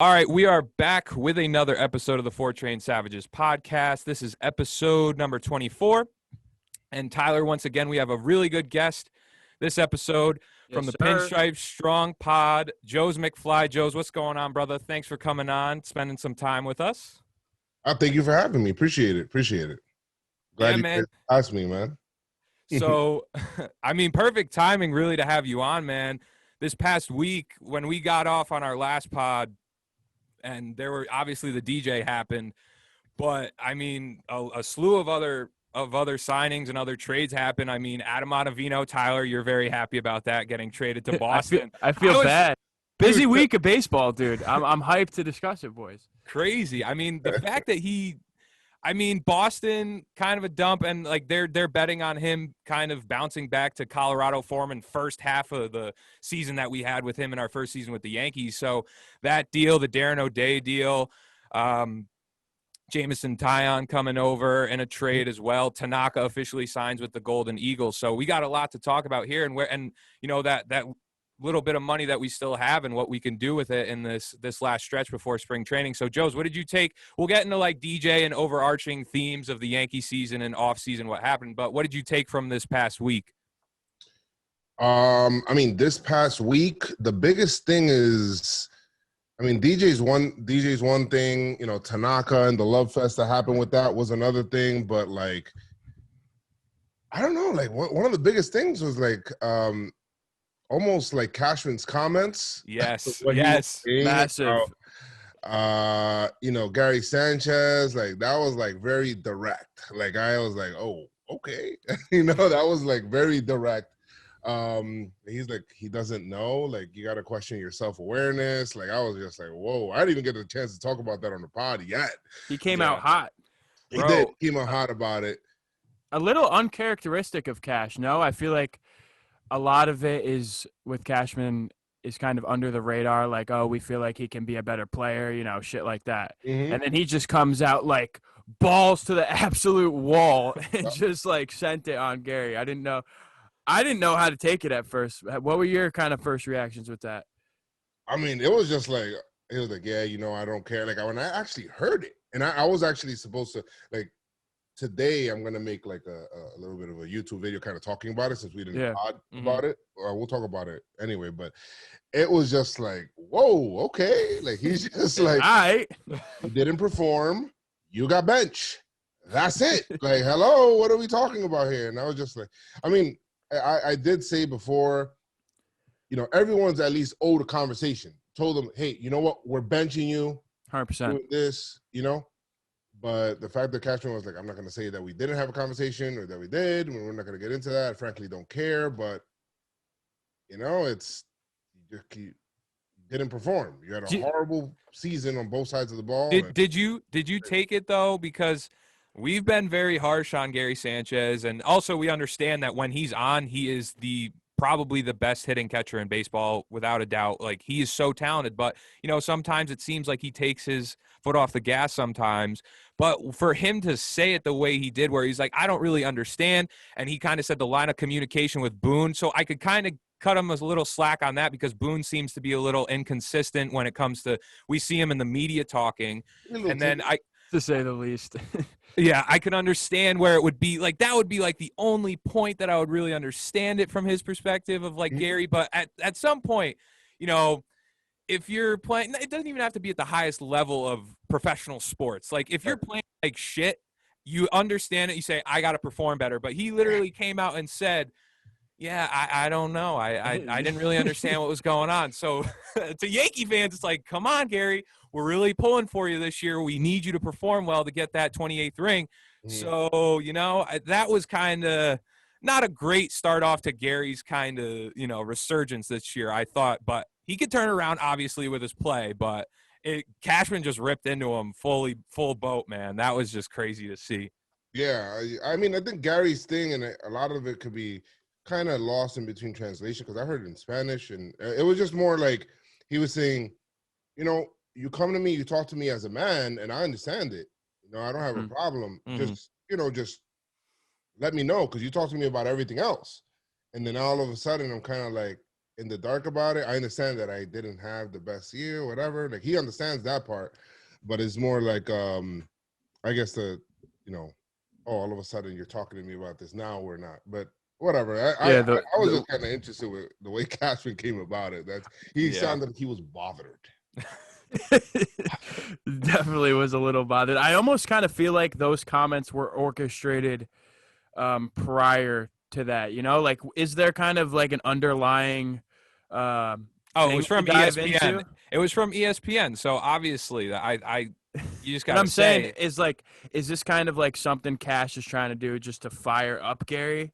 All right, we are back with another episode of the Four Train Savages podcast. This is episode number 24. And Tyler, once again, we have a really good guest this episode from the Pinstripes Strong Pod, Joez McFly. Joez, what's going on, brother? Thanks for coming on, spending some time with us. Thank you for having me. Appreciate it. Glad you man. asked me, man. So, perfect timing really to have you on, man. This past week when we got off on our last pod, and there were obviously the DJ happened, but a slew of other signings and other trades happened. Adam Ottavino, Tyler, you're very happy about that, getting traded to Boston. I feel bad. Busy week of baseball, dude. I'm hyped to discuss it, boys. Crazy. The fact that Boston kind of a dump, and like they're betting on him kind of bouncing back to Colorado form in first half of the season that we had with him in our first season with the Yankees. So that deal, the Darren O'Day deal, Jameson Taillon coming over in a trade as well. Tanaka officially signs with the Golden Eagles. So we got a lot to talk about here, and that little bit of money that we still have and what we can do with it in this last stretch before spring training. So, Joez, what did you take? We'll get into like DJ and overarching themes of the Yankee season and off season, what happened, but what did you take from this past week? This past week, the biggest thing is, DJ's one thing, Tanaka and the love fest that happened with that was another thing, but like, I don't know, like one of the biggest things was like, almost like Cashman's comments. Yes, massive. Gary Sanchez, like that was like very direct. Like I was like, oh, okay. That was like very direct. He's like, he doesn't know, like you got to question your self-awareness. Like I was just like, whoa, I didn't even get a chance to talk about that on the pod yet. He came out hot. He did. He came out hot about it. A little uncharacteristic of Cash. No, I feel like a lot of it is with Cashman is kind of under the radar, like, oh, we feel like he can be a better player, shit like that. Mm-hmm. And then he just comes out like balls to the absolute wall and just like sent it on Gary. I didn't know how to take it at first. What were your kind of first reactions with that? It was just like, it was like, yeah, I don't care. Like when I actually heard it, and I was actually supposed to, like, today I'm going to make like a little bit of a YouTube video kind of talking about it since we didn't pod about it. We'll talk about it anyway, but it was just like, whoa, okay. Like he's just like, all right, you didn't perform. You got bench. That's it. Like, hello, what are we talking about here? And I was just like, I did say before, everyone's at least owed a conversation. Told them, hey, you know what? We're benching you. 100%. Doing this, But the fact that Cashman was like, I'm not going to say that we didn't have a conversation or that we did. We're not going to get into that. I frankly don't care. But, you didn't perform. You had a horrible season on both sides of the ball. Did you take it, though? Because we've been very harsh on Gary Sanchez. And also we understand that when he's on, he is probably the best hitting catcher in baseball, without a doubt. Like, he is so talented, but sometimes it seems like he takes his foot off the gas sometimes. But for him to say it the way he did, where he's like, I don't really understand, and he kind of said the line of communication with Boone, so I could kind of cut him a little slack on that, because Boone seems to be a little inconsistent when it comes to, we see him in the media talking, and then to say the least. Yeah, I could understand where it would be like, that would be like the only point that I would really understand it from his perspective of like Gary. But at some point, if you're playing, it doesn't even have to be at the highest level of professional sports. Like if you're playing like shit, you understand it. You say, I got to perform better. But he literally came out and said, yeah, I don't know. I didn't really understand what was going on. So to Yankee fans, it's like, come on, Gary, we're really pulling for you this year. We need you to perform well to get that 28th ring. So, that was kind of not a great start off to Gary's kind of, resurgence this year, I thought. But he could turn around, obviously, with his play. But Cashman just ripped into him full boat, man. That was just crazy to see. Yeah, I think Gary's thing, and a lot of it could be kind of lost in between translation, because I heard it in Spanish, and it was just more like he was saying, you come to me, you talk to me as a man, and I understand it. I don't have a problem. Just let me know, because you talk to me about everything else. And then all of a sudden, I'm kind of like, in the dark about it. I understand that I didn't have the best year, whatever. Like he understands that part, but it's more like I guess all of a sudden you're talking to me about this now. We're not, but whatever. I was just kind of interested with the way Cashman came about it. He sounded like he was bothered. Definitely was a little bothered. I almost kind of feel like those comments were orchestrated prior to that. Like is there kind of like an underlying it was from ESPN. Into? It was from ESPN. So obviously you just got to I'm saying is this kind of like something Cash is trying to do just to fire up Gary?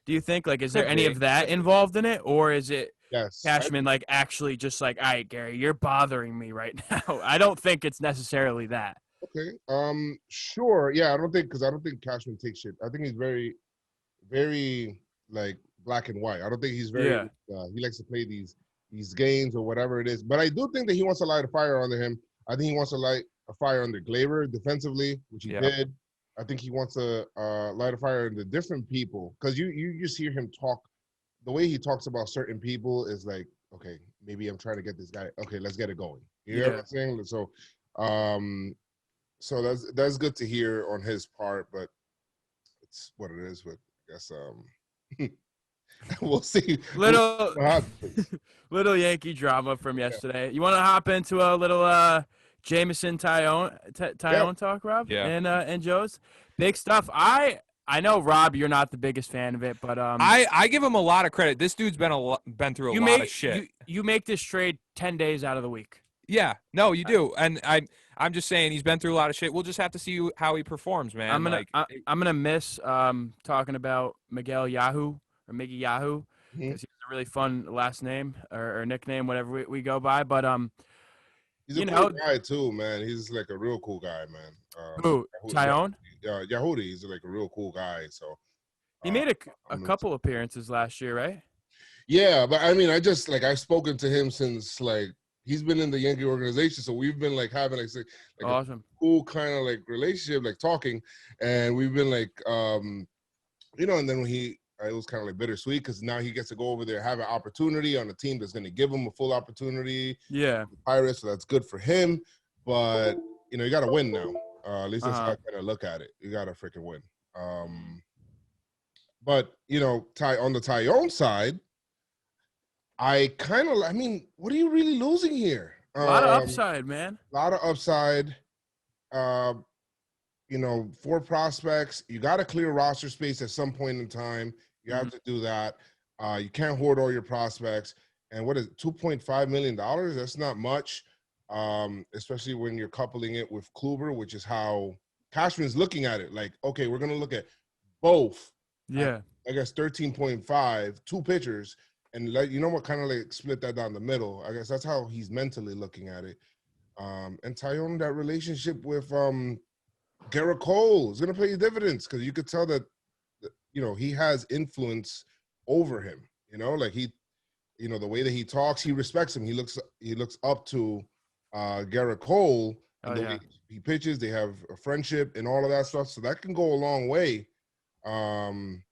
Do you think is there any of that involved in it, or is it Cashman actually just like, all right, Gary, you're bothering me right now? I don't think it's necessarily that. Okay. Sure. Yeah, I don't think Cashman takes shit. I think he's very, very like black and white. I don't think he's very. He likes to play these games or whatever it is. But I do think that he wants to light a fire under him. I think he wants to light a fire under Glaber defensively, which he did. I think he wants to light a fire under different people because you just hear him talk. The way he talks about certain people is like, okay, maybe I'm trying to get this guy. Okay, let's get it going. You know what I'm saying? So, so that's good to hear on his part, but it's what it is. But I guess we'll see. Little Yankee drama from yesterday. You want to hop into a little Jameson Tyone talk, Rob? Yeah. And Joe's big stuff. I know, Rob, you're not the biggest fan of it, but I give him a lot of credit. This dude's been through a lot of shit. You make this trade 10 days out of the week. Yeah, no, you do, and I'm just saying he's been through a lot of shit. We'll just have to see how he performs, man. I'm gonna miss talking about Miguel Yahoo or Miggy Yahoo because he has a really fun last name or nickname, whatever we go by. But he's a cool guy too, man. He's like a real cool guy, man. Who? Tyone? Yahudi. He's like a real cool guy. So he made a couple appearances last year, right? Yeah, but I mean, I've spoken to him since he's been in the Yankee organization, so we've been having awesome, a cool kind of relationship, talking, and we've been and then when it was kind of bittersweet because now he gets to go over there, have an opportunity on a team that's going to give him a full opportunity. Yeah, the Pirates, so that's good for him. But you got to win now. At least that's how I kind of look at it. You got to freaking win. But on the Tyone side, what are you really losing here? A lot of upside, man. A lot of upside. 4 prospects. You got to clear roster space at some point in time. You have to do that. You can't hoard all your prospects. And what is it, $2.5 million? That's not much, especially when you're coupling it with Kluber, which is how Cashman's looking at it. Okay, we're going to look at both. Yeah. I guess 13.5, 2 pitchers. And kind of split that down the middle. I guess that's how he's mentally looking at it. And Tyone, that relationship with Garrett Cole is going to pay you dividends because you could tell that, he has influence over him. The way that he talks, he respects him. He looks up to Garrett Cole. And the way he pitches, they have a friendship and all of that stuff. So that can go a long way from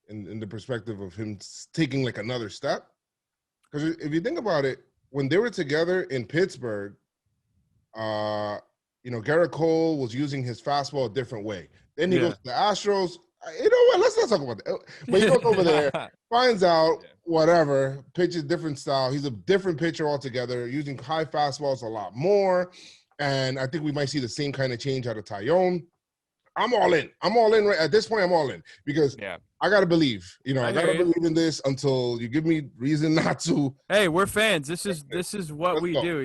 in the perspective of him taking another step. Because if you think about it, when they were together in Pittsburgh, Garrett Cole was using his fastball a different way. Then he goes to the Astros. You know what? Let's not talk about that. But he goes over there, finds out whatever, pitches different style. He's a different pitcher altogether, using high fastballs a lot more. And I think we might see the same kind of change out of Tyone. I'm all in. Right at this point. I'm all in because I gotta believe. I gotta believe in this until you give me reason not to. Hey, we're fans. This is what we do.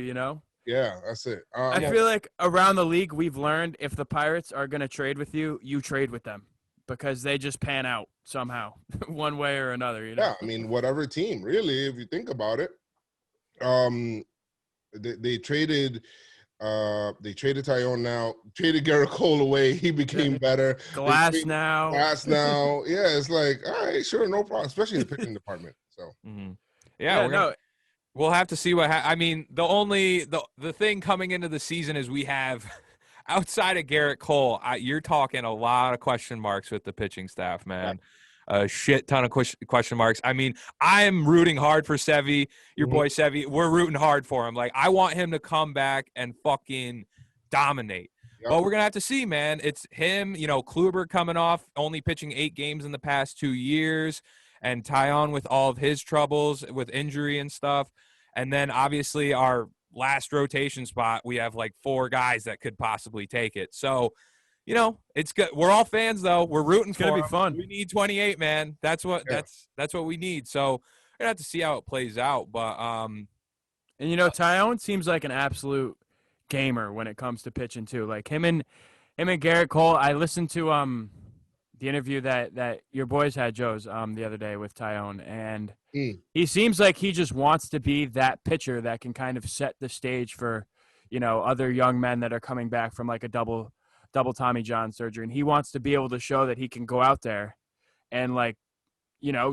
Yeah, that's it. I feel like around the league, we've learned if the Pirates are gonna trade with you, you trade with them because they just pan out somehow, one way or another. Yeah, I mean, whatever team, really, if you think about it. They traded. They traded Tyone now, traded Garrett Cole away. He became better. Glass now. Yeah, it's all right, sure, no problem, especially in the pitching department. So, we'll have to see what I mean, the thing coming into the season is we have outside of Garrett Cole, you're talking a lot of question marks with the pitching staff, man. a shit ton of question marks. I mean, I'm rooting hard for Sevy, your boy Sevy. We're rooting hard for him. Like, I want him to come back and fucking dominate. Yep. But we're going to have to see, man. It's him, Kluber coming off, only pitching 8 games in the past 2 years, and Taillon with all of his troubles with injury and stuff. And then, obviously, our last rotation spot, we have, 4 guys that could possibly take it. So, it's good. We're all fans, though. We're rooting for him. It's going to be fun. We need 28, man. That's what we need. So, we're going to have to see how it plays out. But, and, Taillon seems like an absolute gamer when it comes to pitching too. Like him and Garrett Cole. I listened to the interview that your boys had, Joez, the other day with Taillon, and he seems like he just wants to be that pitcher that can kind of set the stage for other young men that are coming back from like a double Tommy John surgery, and he wants to be able to show that he can go out there and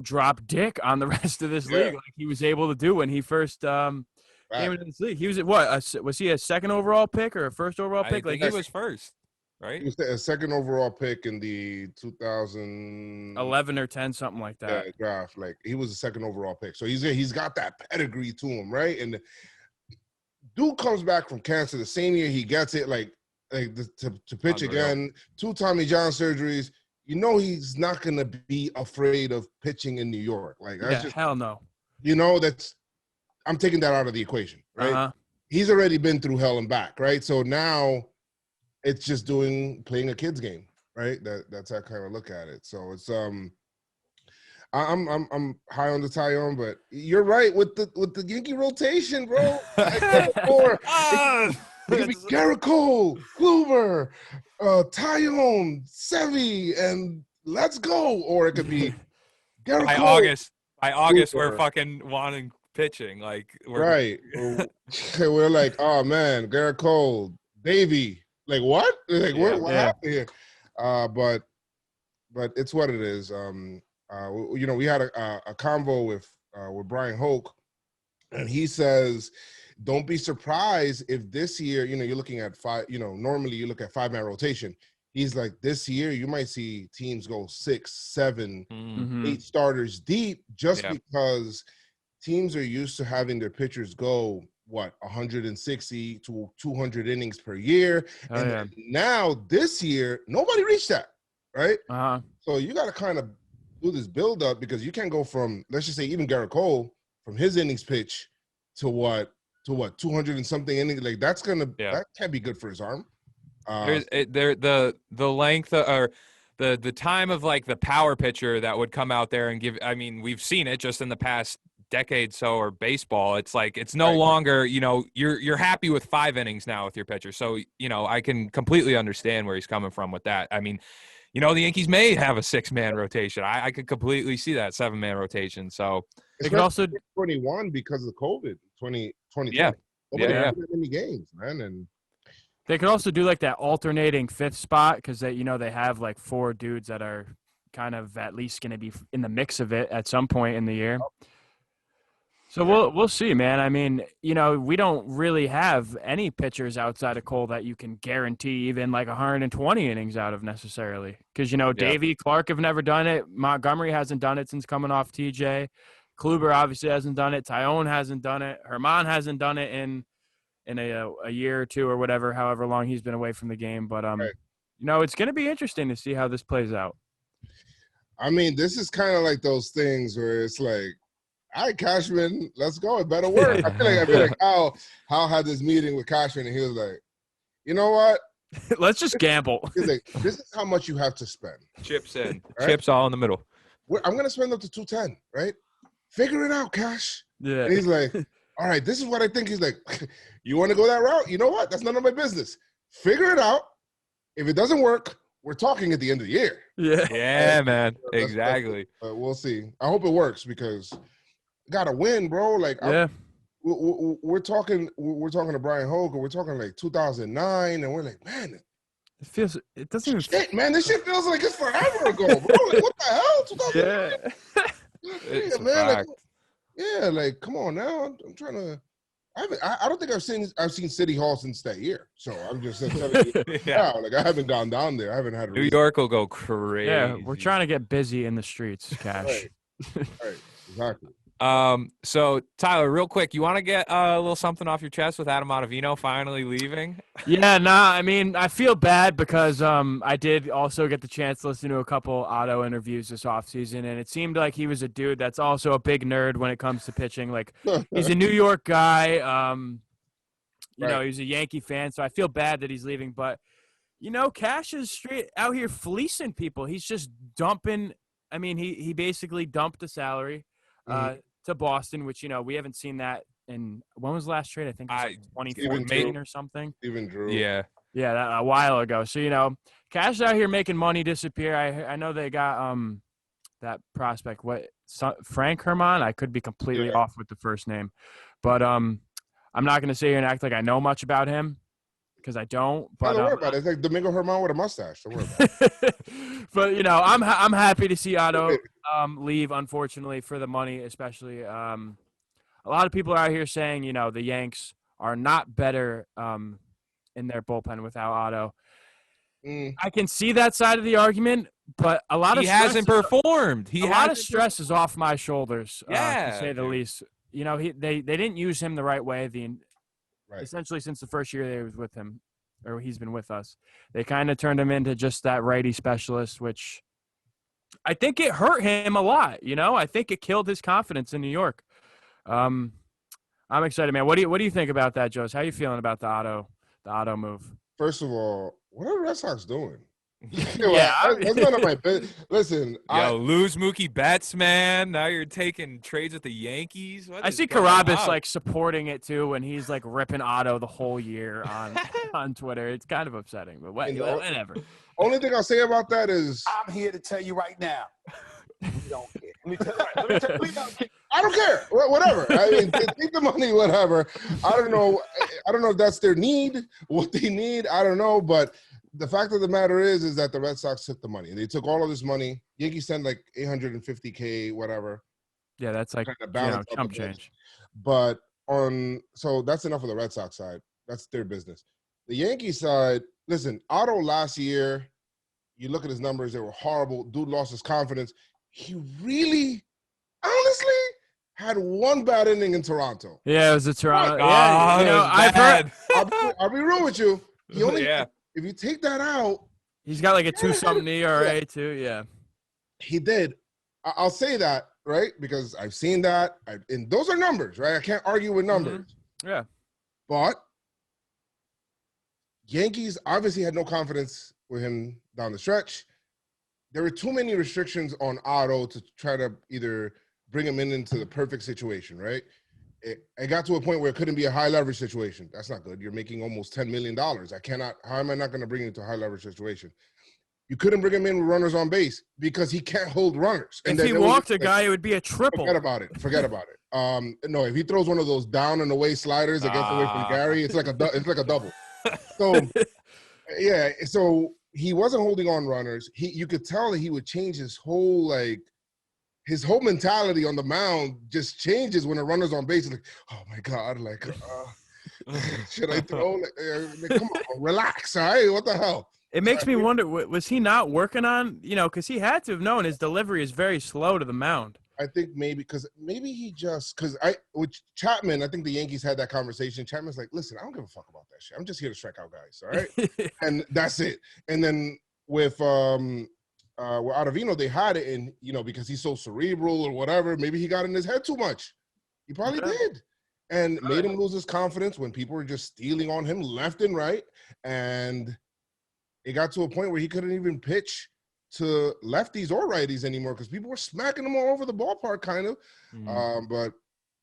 drop dick on the rest of this league like he was able to do when he first came into this league. He was was he a second overall pick or a first overall pick? I think he was first, right? He was a second overall pick in the 2011 or 10, something like that. Draft. Like he was a second overall pick, so he's got that pedigree to him, right? And dude comes back from cancer the same year he gets it, to pitch again. 2 Tommy John surgeries. He's not gonna be afraid of pitching in New York. Like that's hell no. I'm taking that out of the equation, right? Uh-huh. He's already been through hell and back, right? So now it's just playing a kid's game, right? That's how I kind of look at it. So it's I'm high on the Taillon, but you're right with the Yankee rotation, bro. It could be Garrett Cole, Kluber, Taillon, Sevy, and let's go. Or it could be Garrett Cole. By August, we're fucking wanting pitching, right. We're like, oh man, Garrett Cole, Davey, what? What happened here? But it's what it is. We had a convo with Brian Hoke, and he says, don't be surprised if this year, you're looking at 5. Normally you look at 5-man rotation. He's like, this year you might see teams go 6, 7, 8 starters deep because teams are used to and their pitchers go 160 to 200 innings per year, now this year nobody reached that, right? So you got to kind of do this build up because you can't go from, let's just say, even Garrett Cole from his innings pitch to 200 and something innings. Like that can't be good for his arm. The length or the time of the power pitcher that would come out there and give. I mean, we've seen it just in the past decade or baseball. It's it's no longer, you're happy with 5 innings now with your pitcher. So, I can completely understand where he's coming from with that. I mean, the Yankees may have a 6-man rotation. I could completely see that 7-man rotation. So it could also 21 because of COVID 2020. Yeah. Nobody had many games, man. And they could also do that alternating 5th spot because they have 4 dudes that are kind of at least going to be in the mix of it at some point in the year. So we'll see, man. I mean, we don't really have any pitchers outside of Cole that you can guarantee even 120 innings out of necessarily. Because, Davey, Clark have never done it. Montgomery hasn't done it since coming off TJ. Kluber obviously hasn't done it. Taillon hasn't done it. Herman hasn't done it in a year or 2 or whatever, however long he's been away from the game. But, it's going to be interesting to see how this plays out. I mean, this is kind of like those things where it's like, all right, Cashman, let's go. It better work. I feel like Hal had this meeting with Cashman, and he was like, you know what? Let's just gamble. He's like, this is how much you have to spend. Chips in. Right? Chips all in the middle. I'm going to spend up to 210, right? Figure it out, Cash. Yeah. And he's like, all right, this is what I think. He's like, you want to go that route? You know what? That's none of my business. Figure it out. If it doesn't work, we're talking at the end of the year. Yeah. Yeah, man. Exactly. We'll see. I hope it works because gotta win, bro. We're talking to Brian Hoke, and we're talking 2009, and we're like, man, it doesn't even shit, man. This shit feels like it's forever ago, bro. What the hell? 2009? It's man. Come on now. I'm trying to I don't think I've seen City Hall since that year. So I'm just telling you now, like I haven't gone down there. I haven't had a New York will go crazy. Yeah, we're trying to get busy in the streets, Cash. Right. Exactly. So Tyler, real quick, you want to get a little something off your chest with Adam Ottavino finally leaving? Yeah, I mean, I feel bad because I did also get the chance to listen to a couple Otto interviews this offseason, and it seemed like he was a dude that's also a big nerd when it comes to pitching. Like, he's a New York guy. You know, he's a Yankee fan, so I feel bad that he's leaving. But, you know, Cash is straight out here fleecing people. He's just dumping. I mean, he basically dumped the salary to Boston, which, you know, we haven't seen that in – when was the last trade? I think it was 2014 or something. Steven Drew. Yeah. Yeah, that, a while ago. So, you know, Cash out here making money disappear. I know they got that prospect, Frank Herman? I could be completely off with the first name. But I'm not going to sit here and act like I know much about him because I don't. But don't worry about it. It's like Domingo Herman with a mustache. Don't worry about it. But, you know, I'm happy to see Otto leave, unfortunately, for the money, especially. A lot of people are out here saying, you know, the Yanks are not better in their bullpen without Otto. I can see that side of the argument, but a lot of he hasn't performed. A lot of stress is off my shoulders, to say the least. You know, they didn't use him the right way. Essentially, since the first year they was with him, or he's been with us, they kind of turned him into just that righty specialist, which I think it hurt him a lot. You know, I think it killed his confidence in New York. I'm excited, man. What do you think about that, Joez? How are you feeling about the Otto move? First of all, what are the Red Sox doing? That's none of my business. Listen, lose Mookie Betts, man. Now you're taking trades with the Yankees. I see Carabas like supporting it too when he's like ripping Otto the whole year on Twitter. It's kind of upsetting, but whatever. Only thing I'll say about that is I'm here to tell you right now. We don't care. Let me tell you, we don't care. I don't care. Whatever. I mean, take the money, whatever. I don't know if that's their need, what they need. I don't know, but the fact of the matter is that the Red Sox took the money. They took all of this money. Yankees sent like $850K, whatever. Yeah, that's like chump change. But so that's enough of the Red Sox side. That's their business. The Yankees side, listen, Otto last year, you look at his numbers, they were horrible. Dude lost his confidence. He really, honestly, had one bad inning in Toronto. Yeah, it was the Toronto. Yeah, you know, I've heard. I'll be real with you. If you take that out, he's got like a 2-something ERA too. Yeah, he did. I'll say that, right? Because I've seen that, and those are numbers, right? I can't argue with numbers. Yeah, but Yankees obviously had no confidence with him down the stretch. There were too many restrictions on Otto to try to either bring him into the perfect situation, right? It got to a point where it couldn't be a high leverage situation. That's not good. You're making almost $10 million. How am I not going to bring you into a high leverage situation? You couldn't bring him in with runners on base because he can't hold runners. And if he walked a guy, it would be a triple. Forget about it. No, if he throws one of those down and away sliders that gets away from Gary, it's like a double. So, yeah, so he wasn't holding on runners. You could tell that he would change his whole mentality on the mound just changes when a runner's on base. Like, oh my God, like, should I throw? Like, come on, relax, all right? What the hell? It makes me wonder, was he not working on, because he had to have known his delivery is very slow to the mound. I think with Chapman, I think the Yankees had that conversation. Chapman's like, listen, I don't give a fuck about that shit. I'm just here to strike out guys, all right? And that's it. And then with Ottavino, they had it, and because he's so cerebral or whatever, maybe he got in his head too much. He probably did, and made him lose his confidence when people were just stealing on him left and right, and it got to a point where he couldn't even pitch to lefties or righties anymore because people were smacking him all over the ballpark, kind of. But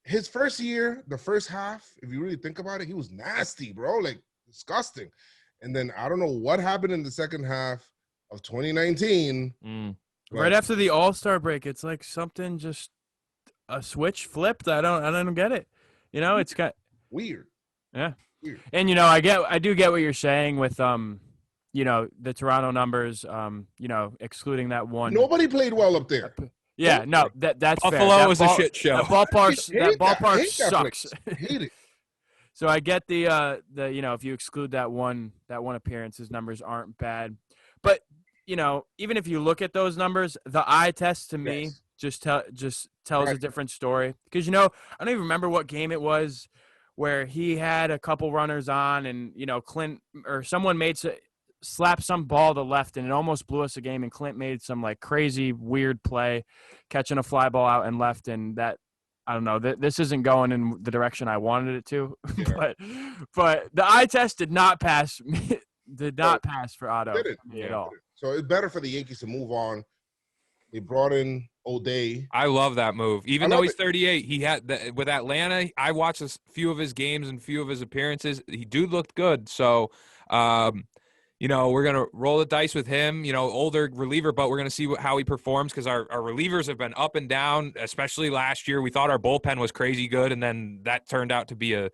his first year, the first half, if you really think about it, he was nasty, bro, like disgusting. And then I don't know what happened in the second half of 2019. Right after the All-Star break, it's like something just a switch flipped. I don't get it. It's got weird. Yeah. Weird. And I do get what you're saying with the Toronto numbers, excluding that one. Nobody played well up there. Yeah, no, that's Buffalo fair. Was a shit show. That ballpark sucks. I hate it. So I get the if you exclude that one appearance, his numbers aren't bad. But even if you look at those numbers, the eye test to me just tells a different story. Because I don't even remember what game it was where he had a couple runners on, and Clint or someone slapped some ball to left, and it almost blew us a game. And Clint made some like crazy weird play, catching a fly ball out and left, and that. I don't know. This isn't going in the direction I wanted it to, but the eye test did not pass. Pass for Otto at all. So it's better for the Yankees to move on. They brought in O'Day. I love that move. Even though he's 38, he had with Atlanta. I watched a few of his games and few of his appearances. He looked good. So, we're going to roll the dice with him, older reliever, but we're going to see how he performs because our relievers have been up and down, especially last year. We thought our bullpen was crazy good, and then that turned out to be a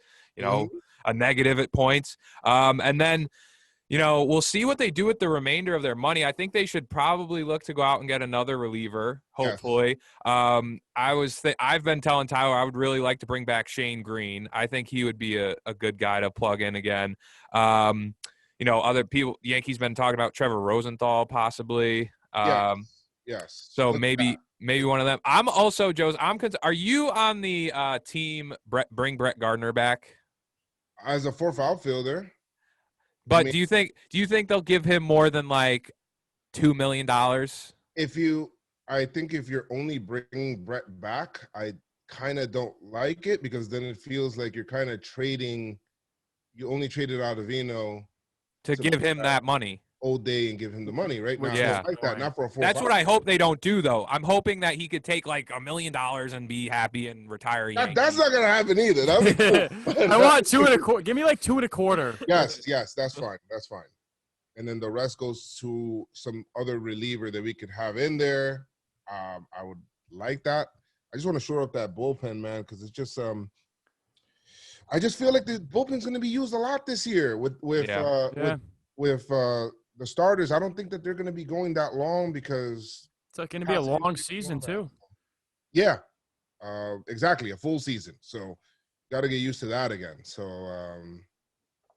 negative at points. And then, we'll see what they do with the remainder of their money. I think they should probably look to go out and get another reliever, hopefully. Yes. I've been telling Tyler I would really like to bring back Shane Green. I think he would be a good guy to plug in again. Other people, Yankees been talking about Trevor Rosenthal possibly. Yes. So maybe one of them. I'm also, Joez, are you on the team bring Brett Gardner back? As a fourth outfielder. But do you think they'll give him more than like $2 million? I think if you're only bringing Brett back, I kind of don't like it because then it feels like you're kind of trading. You only traded Ottavino to give him that money. O'Day and give him the money, right? Now, yeah, like that, not for a That's what I hope they don't do, though. I'm hoping that he could take like $1 million and be happy and retire. That's not gonna happen either. That'd be cool. I want 2.25. Give me like 2.25. Yes, that's fine. That's fine. And then the rest goes to some other reliever that we could have in there. I would like that. I just want to shore up that bullpen, man, because it's just I just feel like the bullpen's going to be used a lot this year with the starters. I don't think that they're going to be going that long because it's like going to be a long season too. Yeah, exactly, a full season. So got to get used to that again. So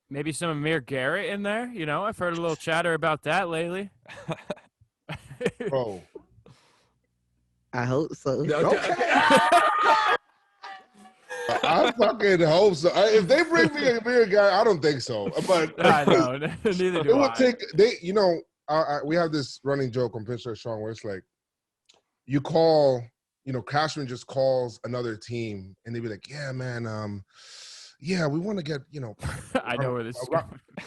maybe some Amir Garrett in there. I've heard a little chatter about that lately. Bro, I hope so. Okay. I fucking hope so. If they bring me a beer guy, I don't think so. But I know, neither do it would take. We have this running joke on Pinstripes Strong where it's like, you call, Cashman just calls another team and they be like, yeah, man, yeah, we want to get, I know where this is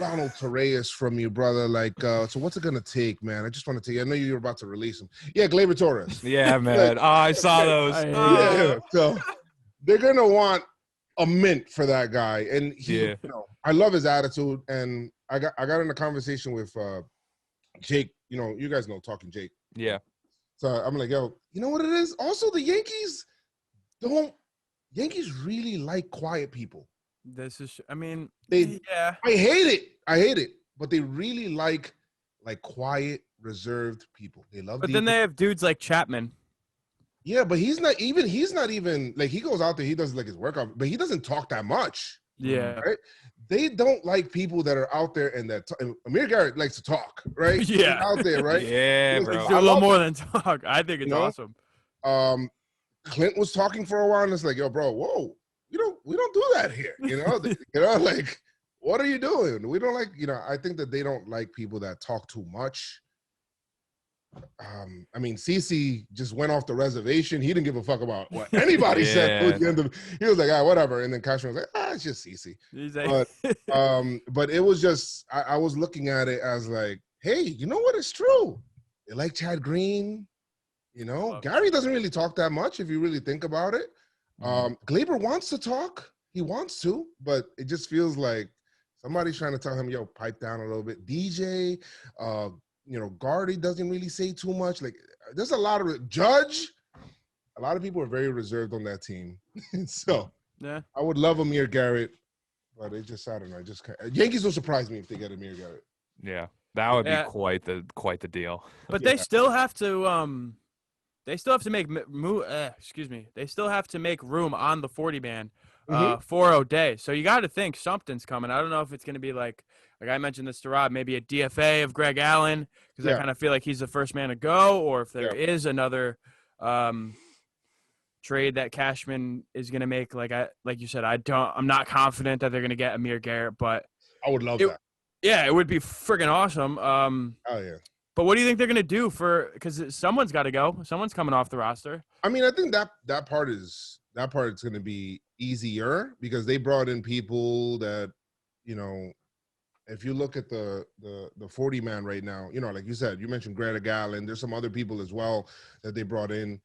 Ronald Torreyes from you, brother. Like, so what's it gonna take, man? I just want to take. I know you're about to release him. Yeah, Gleyber Torres. Yeah, man. I saw those. Yeah. So they're gonna want a mint for that guy, and he, I love his attitude. And I got in a conversation with Jake. You guys know Talking Jake. Yeah. So I'm like, yo, you know what it is? Also, the Yankees really like quiet people. This is, I mean, I hate it, but they really like quiet, reserved people. They love. But then they have dudes like Chapman. Yeah, but he's not even like, he goes out there, he does like his workout, but he doesn't talk that much. Yeah. Right? They don't like people that are out there and that Amir Garrett likes to talk, right? Yeah. He's out there, right? Yeah, bro. Do a little more than talk. I think it's awesome. Clint was talking for a while and it's like, yo, bro, whoa, we don't do that here. Like, what are you doing? We don't like, I think that they don't like people that talk too much. I mean, CeCe just went off the reservation. He didn't give a fuck about what anybody said. At the end of, he was like, whatever. And then Cashman was like, it's just CeCe. But it was just, I was looking at it as like, hey, you know what? It's true. They like Chad Green. Gary doesn't really talk that much if you really think about it. Gleyber wants to talk. He wants to, but it just feels like somebody's trying to tell him, yo, pipe down a little bit. DJ, Gardy doesn't really say too much. Like, there's a lot of Judge. A lot of people are very reserved on that team. So yeah, I would love Amir Garrett, but it just, I don't know. Yankees don't surprise me if they get Amir Garrett. Yeah, that would be quite the deal. But they still have to. They still have to make They still have to make room on the 40 man for O'Day. So you got to think something's coming. I don't know if it's going to be like I mentioned this to Rob, maybe a DFA of Greg Allen, because I kind of feel like he's the first man to go, or if there is another trade that Cashman is going to make. Like you said, I'm not confident that they're going to get Amir Garrett, but I would love that. Yeah, it would be friggin' awesome. Oh yeah. But what do you think they're going to do because someone's got to go. Someone's coming off the roster. I mean, I think that part is going to be easier because they brought in people that, if you look at the 40 man right now, like you said, you mentioned Greg Allen. There's some other people as well that they brought in.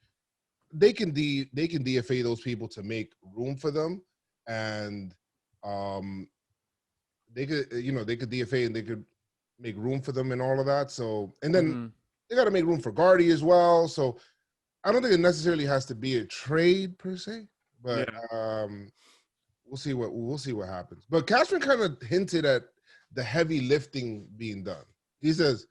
They can DFA those people to make room for them, and they could DFA and they could make room for them and all of that. So, and then they got to make room for Gardy as well. So, I don't think it necessarily has to be a trade per se, but we'll see what happens. But Cashman kind of hinted at the heavy lifting being done. He says,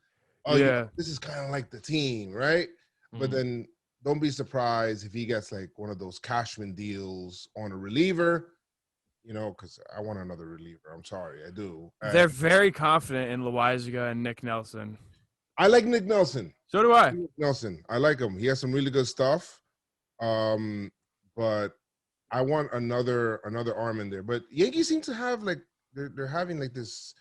this is kind of like the team, right? But then don't be surprised if he gets like one of those Cashman deals on a reliever, because I want another reliever. I'm sorry, I do. They're very confident in Loaizaga and Nick Nelson. I like Nick Nelson. So do I. Nick Nelson, I like him. He has some really good stuff. But I want another arm in there. But Yankees seem to have like they're having like this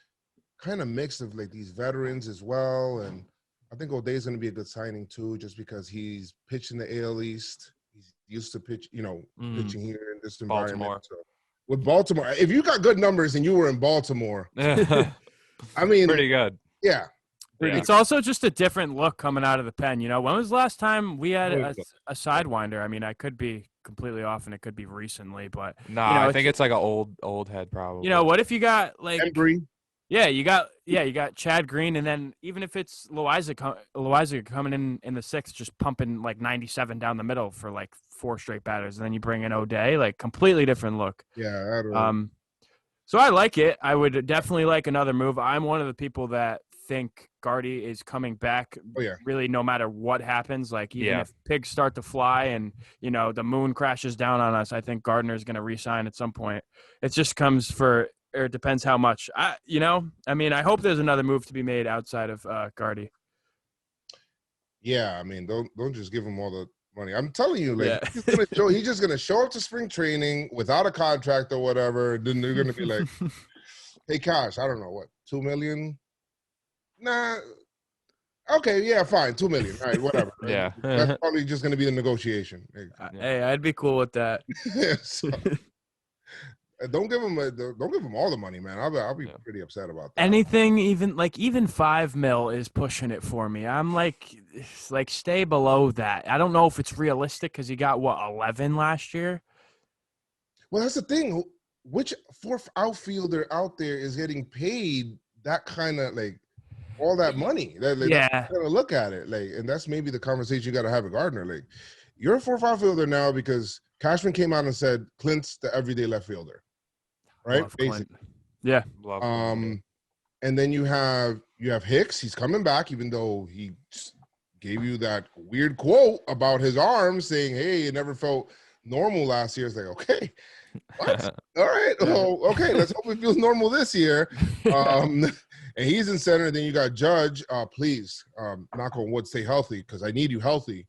kind of mix of like these veterans as well, and I think O'Day's going to be a good signing too, just because he's pitched in the AL East. He's used to pitching here in this environment. Baltimore. So, with Baltimore, if you got good numbers and you were in Baltimore, I mean, pretty good. Yeah. It's also just a different look coming out of the pen. When was the last time we had a sidewinder? I mean, I could be completely off, and it could be recently, but I think it's like an old head probably. What if you got like Embry? Yeah, you got Chad Green, and then even if it's Loaizaga coming in the sixth, just pumping like 97 down the middle for like 4 straight batters, and then you bring in O'Day, like completely different look. Yeah, I don't so I like it. I would definitely like another move. I'm one of the people that think Gardy is coming back. Really, no matter what happens. Like even if pigs start to fly and the moon crashes down on us, I think Gardner is going to re-sign at some point. It just comes or it depends how much. I hope there's another move to be made outside of Gardy. Yeah, I mean, don't just give him all the money. I'm telling you, he's just gonna show up to spring training without a contract or whatever. Then they're gonna be like, "Hey, Cash, I don't know what, $2 million? Nah, okay, yeah, fine, $2 million. All right, whatever. Yeah, that's probably just gonna be the negotiation. Hey, I'd be cool with that. So, don't give him all the money, man. I'll be pretty upset about that. Anything, even $5 million is pushing it for me. I'm like stay below that. I don't know if it's realistic because he got 11 last year. Well, that's the thing. Which fourth outfielder out there is getting paid that kind of like all that money? Gotta look at it and that's maybe the conversation you got to have with Gardner. Like, you're a fourth outfielder now because Cashman came out and said Clint's the everyday left fielder. Right, basically. Yeah. And then you have Hicks. He's coming back, even though he gave you that weird quote about his arm, saying, "Hey, it never felt normal last year." It's like, okay, what? All right, well, okay. Let's hope it feels normal this year. And he's in center. Then you got Judge. Please, knock on wood, stay healthy because I need you healthy.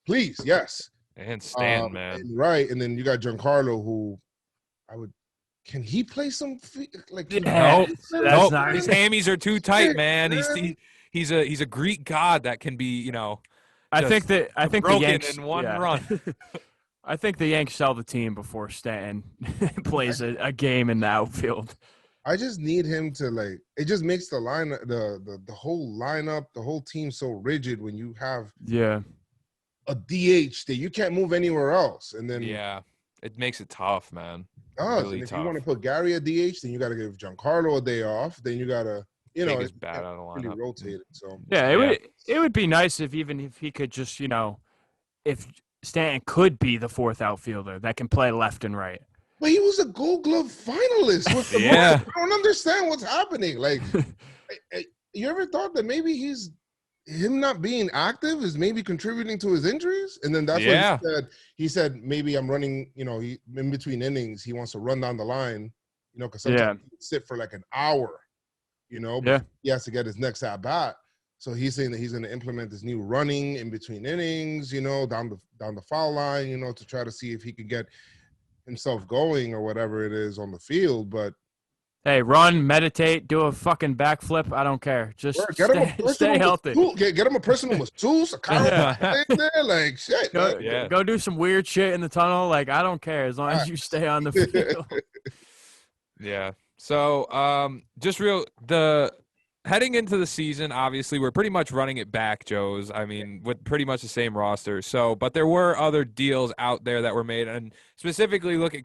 Please, yes. And Stan, man. Right, and then you got Giancarlo, who I would. Can he play some like? No, his hammies are too tight, man. He's a Greek god that can be, I think the Yanks in one run. I think the Yanks sell the team before Stanton plays a game in the outfield. I just need him to it just makes the line the whole lineup, the whole team so rigid when you have a DH that you can't move anywhere else, and then it makes it tough, man. Really if tough. You want to put Gary at DH, then you got to give Giancarlo a day off. Then you got to, it's bad out of the lineup. Really rotate it. So it would be nice if he could just if Stanton could be the fourth outfielder that can play left and right. But he was a Gold Glove finalist with the I don't understand what's happening. Like, you ever thought that maybe he's him not being active is maybe contributing to his injuries. And then that's what he said, maybe I'm running, he in between innings, he wants to run down the line, because sometimes he can sit for like an hour, but he has to get his next at bat. So he's saying that he's going to implement this new running in between innings, down the foul line, to try to see if he can get himself going or whatever it is on the field. But hey, run, meditate, do a fucking backflip. I don't care. Just stay healthy. Get him a personal masseuse, a chiropractor there, like shit. Go do some weird shit in the tunnel. Like, I don't care as long as you stay on the field. Yeah. So, heading into the season, obviously, we're pretty much running it back, Joez. I mean, with pretty much the same roster. So, but there were other deals out there that were made, and specifically looking at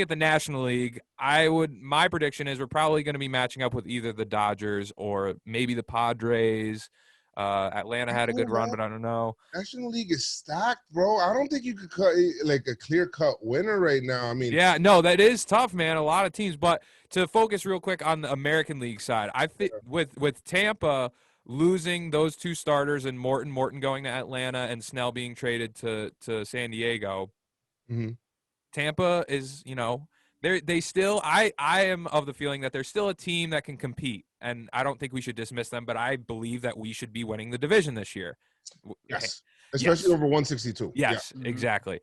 the National League, my prediction is we're probably going to be matching up with either the Dodgers or maybe the Padres. Atlanta had a good run, but I don't know. National League is stacked, bro. I don't think you could cut like a clear-cut winner right now. I mean, yeah, no, that is tough, man. A lot of teams, but to focus real quick on the American League side, I think with Tampa losing those two starters and Morton going to Atlanta and Snell being traded to San Diego, Tampa is, they still. I am of the feeling that they're still a team that can compete, and I don't think we should dismiss them. But I believe that we should be winning the division this year. Yes, especially over 162. Yes, exactly.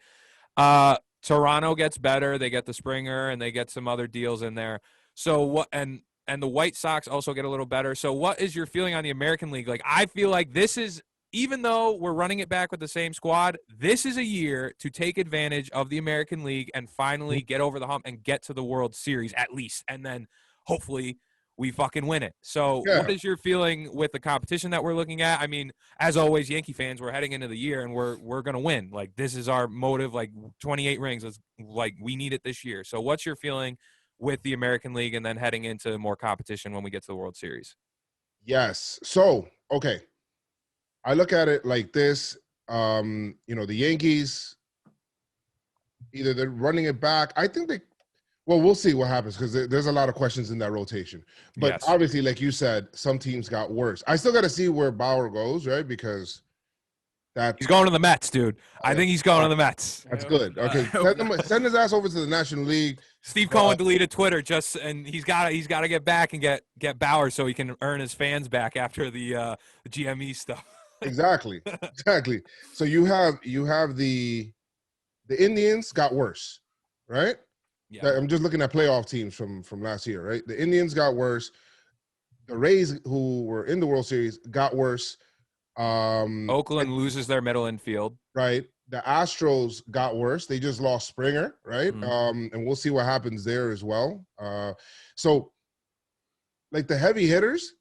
Toronto gets better. They get the Springer, and they get some other deals in there. So what? And the White Sox also get a little better. So what is your feeling on the American League? Like, I feel like this is. Even though we're running it back with the same squad, this is a year to take advantage of the American League and finally get over the hump and get to the World Series at least. And then hopefully we fucking win it. So what is your feeling with the competition that we're looking at? I mean, as always, Yankee fans, we're heading into the year and we're going to win. Like, this is our motive, like 28 rings. It's like we need it this year. So what's your feeling with the American League and then heading into more competition when we get to the World Series? Yes. So, okay. I look at it like this, the Yankees, either they're running it back. I think we'll see what happens because there's a lot of questions in that rotation. But obviously, like you said, some teams got worse. I still got to see where Bauer goes, right? Because he's going to the Mets, dude. I think he's going to the Mets. That's good. Okay, send his ass over to the National League. Steve Cohen deleted Twitter and he's got to get back and get Bauer so he can earn his fans back after the GME stuff. Exactly. So you have the Indians got worse, right? Yeah. I'm just looking at playoff teams from last year, right? The Indians got worse. The Rays, who were in the World Series, got worse. Oakland loses their middle infield. Right. The Astros got worse. They just lost Springer, right? And we'll see what happens there as well. So, like the heavy hitters,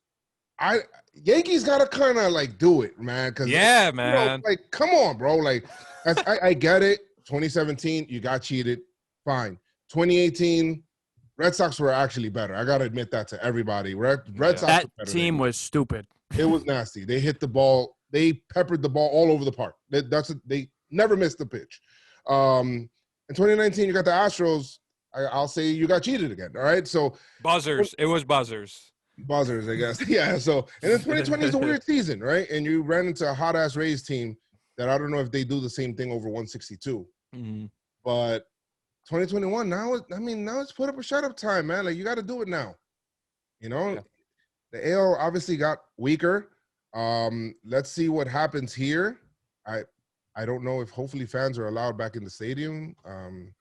Yankees gotta kind of like do it, man. Man. Like, come on, bro. Like, I get it. 2017, you got cheated. Fine. 2018, Red Sox were actually better. I gotta admit that to everybody. Red Sox. That team was stupid. It was nasty. They hit the ball. They peppered the ball all over the park. They never missed the pitch. In 2019, you got the Astros. I'll say you got cheated again. All right. So buzzers. It was buzzers. Buzzers, I guess. Yeah. So, and then 2020 is a weird season, right? And you ran into a hot ass Rays team that I don't know if they do the same thing over 162. But 2021 now it's put up or shut up time, man. Like, you got to do it now. The AL obviously got weaker. Let's see what happens here. I don't know if hopefully fans are allowed back in the stadium. And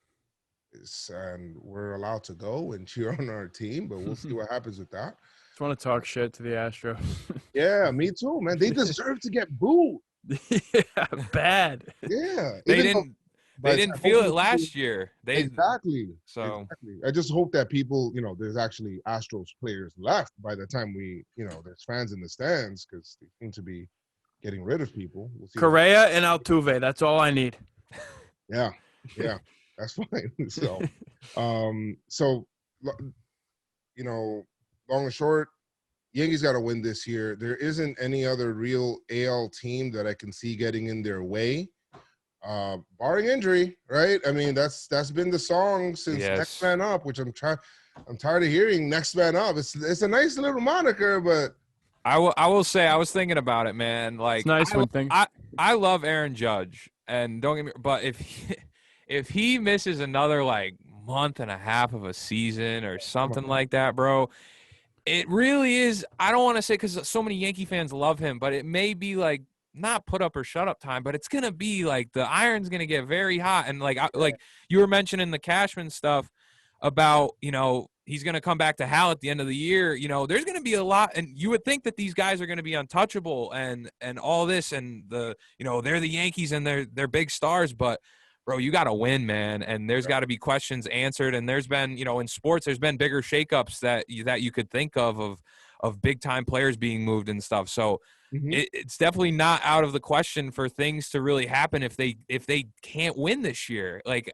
we're allowed to go and cheer on our team, but we'll see what happens with that. Just want to talk shit to the Astros. Yeah, me too, man. They deserve to get booed. Yeah, bad. Yeah. They didn't feel it last year. Exactly. So I just hope that people, there's actually Astros players left by the time there's fans in the stands, because they seem to be getting rid of people. We'll see Correa and Altuve. That's all I need. Yeah. That's fine. So, long and short, Yankees got to win this year. There isn't any other real AL team that I can see getting in their way, barring injury. Right? I mean, that's been the song since Next Man Up, which I'm tired of hearing. Next Man Up. It's a nice little moniker, but I will say I was thinking about it, man. Like it's nice when things. I love Aaron Judge, and don't get me, but if he misses another like month and a half of a season or something like that, bro, it really is. I don't want to say because so many Yankee fans love him, but it may be like not put up or shut up time, but it's gonna be like the iron's gonna get very hot. And like like you were mentioning the Cashman stuff about, he's gonna come back to Hal at the end of the year. There's gonna be a lot, and you would think that these guys are gonna be untouchable and all this, and they're the Yankees and they're big stars, but bro, you got to win, man, and there's got to be questions answered. And there's been, in sports, there's been bigger shakeups that you could think of big time players being moved and stuff. So it's definitely not out of the question for things to really happen if they can't win this year. Like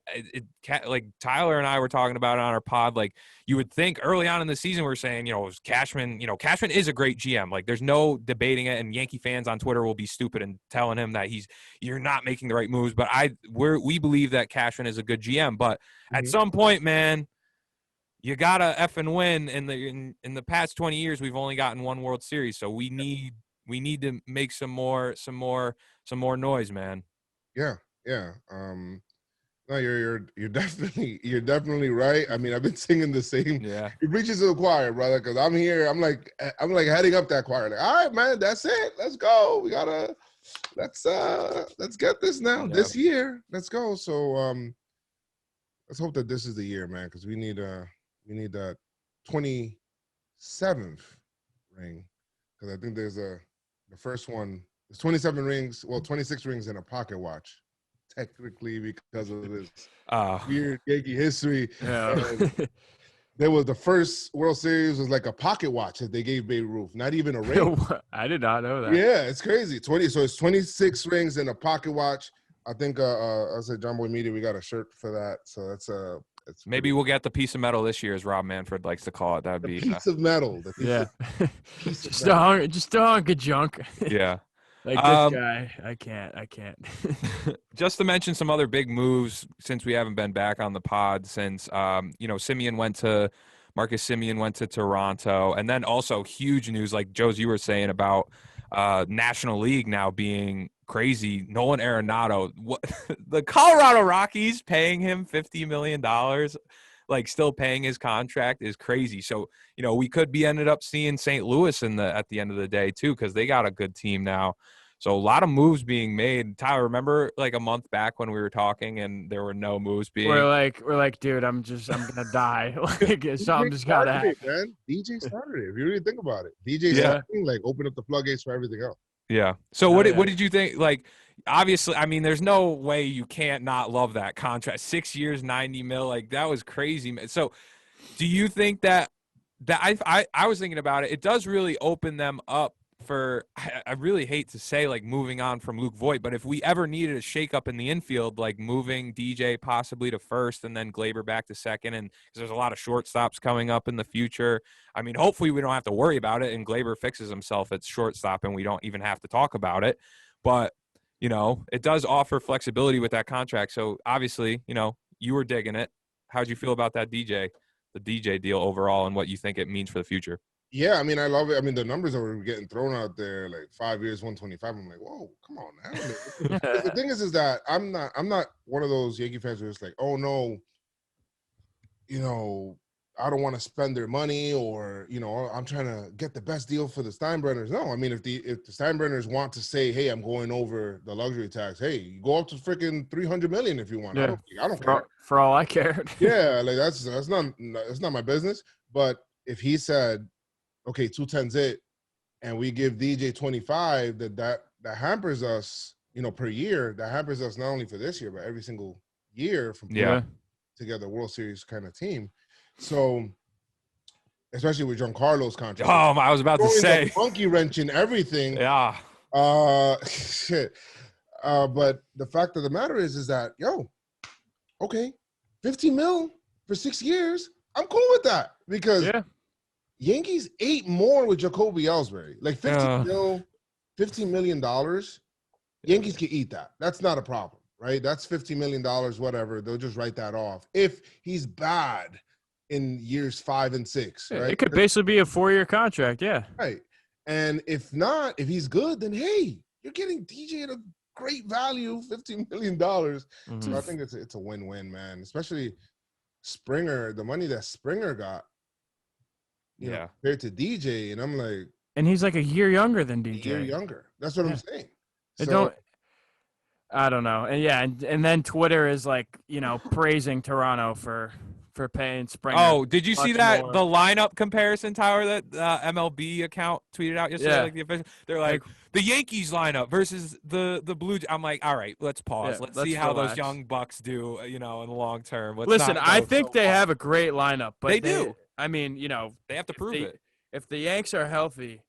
Tyler and I were talking about it on our pod. Like you would think early on in the season, we're saying, Cashman, Cashman is a great GM. Like there's no debating it. And Yankee fans on Twitter will be stupid and telling him that you're not making the right moves. But we believe that Cashman is a good GM. But at some point, man, you gotta effing win. In the past 20 years, we've only gotten one World Series, so we need to make some more noise, man. Yeah. No, you're definitely right. I mean, I've been singing the same. Yeah. It reaches to the choir, brother. Because I'm here. I'm like heading up that choir. Like, all right, man, that's it. Let's go. Let's get this now. This year, let's go. So let's hope that this is the year, man. Because we need that 27th ring. Because I think there's the first one. There's 27 rings. Well, 26 rings in a pocket watch. Technically, because of this weird Yankee history. Yeah. There was the first World Series was like a pocket watch that they gave Babe Ruth, not even a ring. I did not know that. Yeah, it's crazy. So it's 26 rings in a pocket watch. I think I said John Boy Media, we got a shirt for that. So that's maybe we'll get the piece of metal this year, as Rob Manfred likes to call it. That'd be piece of metal. Just a hunk of junk. Yeah. Like this guy, I can't. Just to mention some other big moves, since we haven't been back on the pod since, Marcus Semien went to Toronto, and then also huge news, like Joez, you were saying about National League now being crazy. Nolan Arenado, the Colorado Rockies paying him $50 million, like still paying his contract, is crazy. So, we could be ended up seeing St. Louis at the end of the day too, because they got a good team now. So a lot of moves being made. Tyler, remember like a month back when we were talking and there were no moves being. We're like, dude, I'm gonna die. Like something's gotta happen. Man. DJ started it. If you really think about it, DJ starting, like open up the floodgates for everything else. Yeah. So what did you think? Like, obviously, I mean, there's no way you can't not love that contract. 6 years, $90 million. Like that was crazy. So, do you think that I was thinking about it? It does really open them up for, I really hate to say, like, moving on from Luke Voit, but if we ever needed a shakeup in the infield, like moving DJ possibly to first and then Glaber back to second, and because there's a lot of shortstops coming up in the future. I mean, hopefully we don't have to worry about it, and Glaber fixes himself at shortstop and we don't even have to talk about it. But, it does offer flexibility with that contract. So obviously, you were digging it. How'd you feel about that the DJ deal overall, and what you think it means for the future? Yeah, I mean, I love it. I mean, the numbers that were getting thrown out there, like 5 years, 125. I'm like, whoa, come on now. The thing is that I'm not one of those Yankee fans who's like, oh no, I don't want to spend their money, or I'm trying to get the best deal for the Steinbrenners. No, I mean, if the Steinbrenners want to say, hey, I'm going over the luxury tax, hey, you go up to freaking $300 million if you want. Yeah. I don't care. For all I cared. Yeah, like that's not my business. But if he said, okay, 210's it, and we give DJ 25, that hampers us, per year. That hampers us not only for this year, but every single year from together World Series kind of team. So, especially with Giancarlo's contract. Oh, I was about to say. Monkey wrench in everything. Yeah. Shit. But the fact of the matter is that, okay, $50 million for 6 years. I'm cool with that because Yankees ate more with Jacoby Ellsbury. Like $15 million. Yankees can eat that. That's not a problem, right? That's $50 million, whatever. They'll just write that off. If he's bad in years 5 and 6, right? It could basically be a 4-year contract, yeah. Right. And if not, if he's good, then hey, you're getting DJ at a great value, $15 million. So I think it's a win-win, man. Especially Springer, the money that Springer got, you know, compared to DJ, and I'm like, and he's like a year younger than DJ. A year younger. That's what I'm saying. I don't know. And and then Twitter is like, you know, praising Toronto for paying Springer. Oh, did you see that the lineup comparison, Tyler, that MLB account tweeted out yesterday? Yeah. Like the official, they're like the Yankees lineup versus the Blue. I'm like, all right, let's pause. Let's see how those young Bucks do, you know, in the long term. Listen, I think they have a great lineup, but they do. I mean, you know, they have to prove it. If the Yanks are healthy,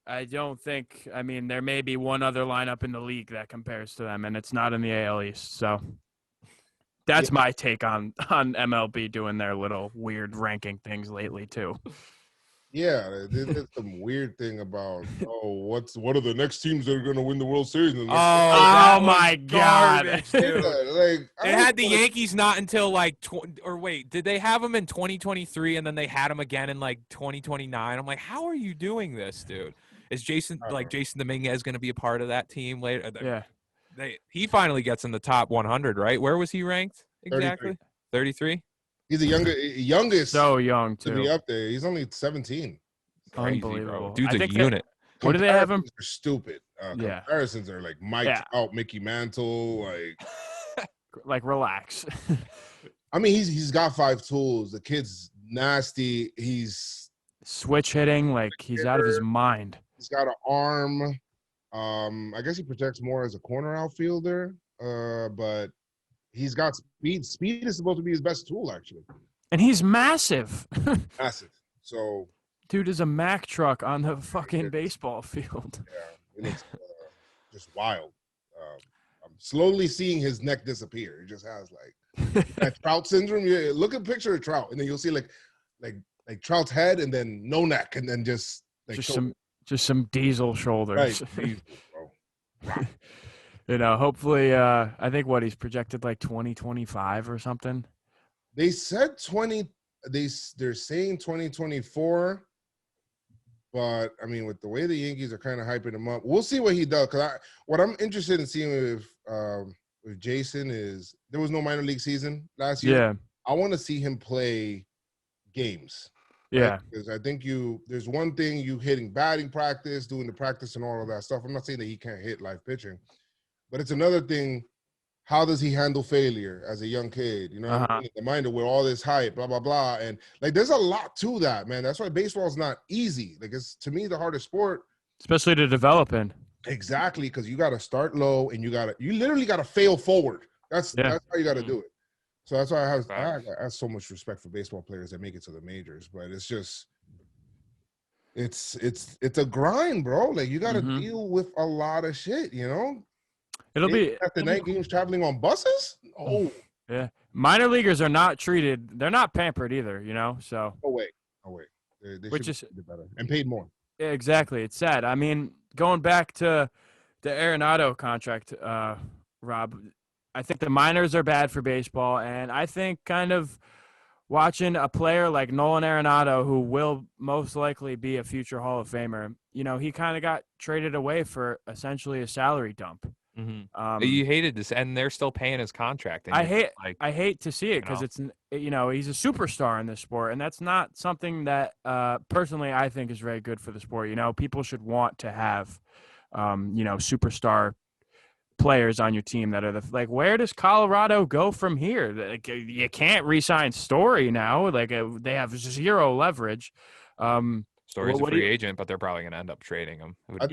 I don't think. I mean, there may be one other lineup in the league that compares to them, and it's not in the AL East. So that's my take on MLB doing their little weird ranking things lately too. Yeah, there's some weird thing about what are the next teams that are going to win the World Series? Oh my God! They had the Yankees not until like did they have them in 2023 and then they had them again in like 2029? I'm like, how are you doing this, dude? Is Jason Dominguez going to be a part of that team later? Yeah. He finally gets in the top 100, right? Where was he ranked exactly? 33. He's the youngest. So young too. To be up there. He's only 17. Crazy, unbelievable. Bro. Dude's a unit. What do they have him? Are stupid. Comparisons are like Mike Trout, Mickey Mantle, like relax. I mean, he's got 5 tools. The kid's nasty. He's switch hitting, like he's out of his mind. He's got an arm. I guess he projects more as a corner outfielder, but he's got speed. Speed is supposed to be his best tool, actually. And he's massive. Massive. So, dude is a Mack truck on the fucking baseball field. Yeah, it looks just wild. I'm slowly seeing his neck disappear. He just has like that Trout syndrome. Yeah, look at a picture of Trout, and then you'll see like Trout's head, and then no neck, and then just some diesel shoulders. Right, diesel, bro. You know, hopefully, I think he's projected like 2025 or something. They said 20. They're saying 2024, but I mean, with the way the Yankees are kind of hyping him up, we'll see what he does. Because what I'm interested in seeing with Jason is there was no minor league season last year. Yeah, I want to see him play games. Yeah, right? Because I think there's one thing you hitting batting practice, doing the practice and all of that stuff. I'm not saying that he can't hit live pitching, but it's another thing. How does he handle failure as a young kid? You know, what I mean? The mind with all this hype, blah, blah, blah. And like, there's a lot to that, man. That's why baseball is not easy. Like, it's to me the hardest sport. Especially to develop in. Exactly. Because you got to start low and you literally got to fail forward. That's how you got to do it. So that's why I have so much respect for baseball players that make it to the majors. But it's just, it's a grind, bro. Like, you got to deal with a lot of shit, you know? It'll be after night games traveling on buses. Oh, yeah. Minor leaguers are not treated. They're not pampered either, you know. So. Oh wait. They which should be better and paid more. Yeah, exactly. It's sad. I mean, going back to the Arenado contract, Rob, I think the minors are bad for baseball, and I think kind of watching a player like Nolan Arenado, who will most likely be a future Hall of Famer, you know, he kind of got traded away for essentially a salary dump. Mm-hmm. You hated this, and they're still paying his contract. And I hate to see it because it's, you know, he's a superstar in this sport, and that's not something that personally I think is very good for the sport. You know, people should want to have, you know, superstar players on your team that are like, where does Colorado go from here? Like, you can't re-sign Story now. Like, they have zero leverage. Story's a free agent, but they're probably going to end up trading him. But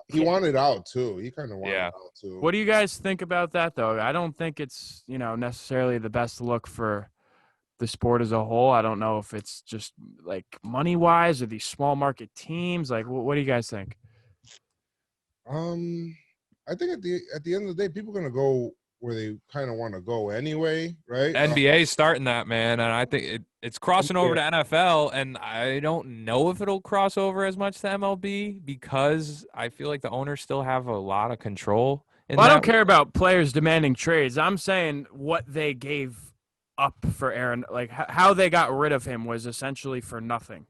he wanted out too. He kind of wanted out too. What do you guys think about that, though? I don't think it's, you know, necessarily the best look for the sport as a whole. I don't know if it's just like money wise or these small market teams. Like, what do you guys think? I think at the end of the day, people are going to go where they kind of want to go anyway, right? NBA's starting that, man, and I think it's crossing over to NFL, and I don't know if it'll cross over as much to MLB because I feel like the owners still have a lot of control. I don't care about players demanding trades. I'm saying what they gave up for Aaron, like how they got rid of him was essentially for nothing.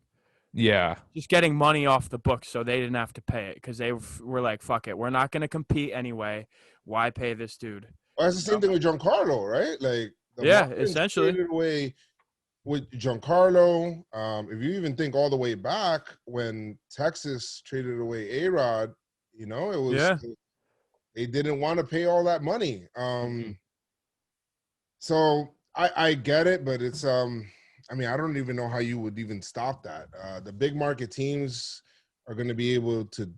Yeah. Just getting money off the books so they didn't have to pay it because they were like, fuck it. We're not going to compete anyway. Why pay this dude? Well, that's the same thing with Giancarlo, right? Like the Marlins essentially traded away with Giancarlo. If you even think all the way back when Texas traded away A-Rod, it was they didn't want to pay all that money. So I get it, but it's I don't even know how you would even stop that. The big market teams are going to be able to